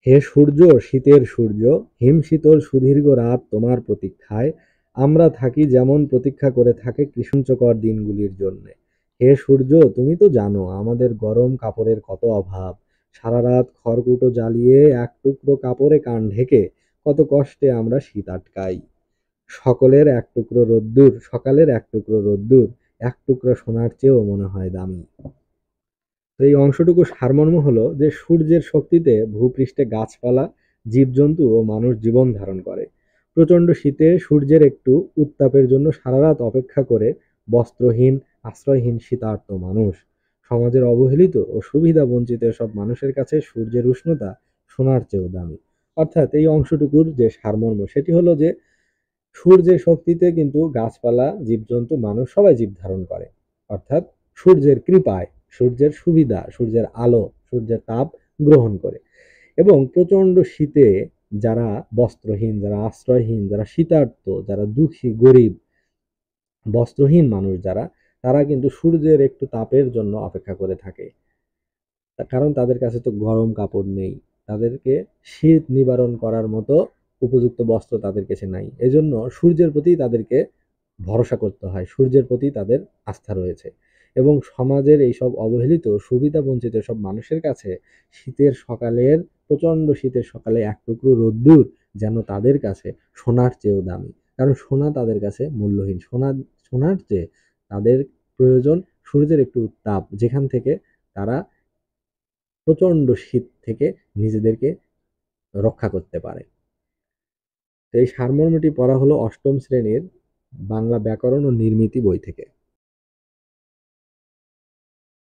হে সূর্য, শীতের সূর্য, হিমশীতল সুদীর্ঘ রাত তোমার প্রতীক্ষায়, আমরা থাকি যেমন প্রতীক্ষা করে থাকে কৃষ্ণচকর দিনগুলির জন্যে। হে সূর্য, তুমি তো জানো আমাদের গরম কাপড়ের কত অভাব। সারা রাত খড়কুটো জ্বালিয়ে এক টুকরো কাপড়ে কান ঢেকে কত কষ্টে আমরা শীত আটকাই। সকালের এক টুকরো রোদ্দুর এক টুকরো সোনার চেয়েও মনে হয় দামি। তো এই অংশটুকু সারমর্ম হলো যে সূর্যের শক্তিতে ভূপৃষ্ঠে গাছপালা, জীবজন্তু ও মানুষ জীবন ধারণ করে। প্রচণ্ড শীতে সূর্যের একটু উত্তাপের জন্য সারা রাত অপেক্ষা করে বস্ত্রহীন, আশ্রয়হীন শীতার্ত মানুষ। সমাজের অবহেলিত ও সুবিধা বঞ্চিত সব মানুষের কাছে সূর্যের উষ্ণতা সোনার চেয়েও দামি। অর্থাৎ এই অংশটুকুর যে সারমর্ম সেটি হলো যে সূর্যের শক্তিতে কিন্তু গাছপালা, জীবজন্তু, মানুষ সবাই জীব ধারণ করে। অর্থাৎ সূর্যের কৃপায়, সূর্যের সুবিধা, সূর্যের আলো, সূর্যের তাপ গ্রহণ করে। এবং প্রচণ্ড শীতে যারা বস্ত্রহীন, যারা আশ্রয়হীন, যারা শীতার্ত, যারা দুঃখী, গরিব, বস্ত্রহীন মানুষ যারা, তারা কিন্তু সূর্যের একটু তাপের জন্য অপেক্ষা করে থাকে। কারণ তাদের কাছে তো গরম কাপড় নেই, তাদেরকে শীত নিবারণ করার মতো উপযুক্ত বস্ত্র তাদের কাছে নাই। এজন্য সূর্যের প্রতি তাদেরকে ভরসা করতে হয়, সূর্যের প্রতি তাদের আস্থা রয়েছে। এবং সমাজের এইসব অবহেলিত সুবিধা বঞ্চিত সব মানুষের কাছে প্রচন্ড শীতের সকালে এক টুকরো রোদ্দুর যেন তাদের কাছে সোনার চেয়েও দামি। কারণ সোনা তাদের কাছে মূল্যহীন। সোনার চেয়ে তাদের প্রয়োজন সূর্যের একটু তাপ, যেখান থেকে তারা প্রচণ্ড শীত থেকে নিজেদেরকে রক্ষা করতে পারে। তো এই সারমর্মটি পড়া হলো অষ্টম শ্রেণীর বাংলা ব্যাকরণ ও নির্মিতি বই থেকে।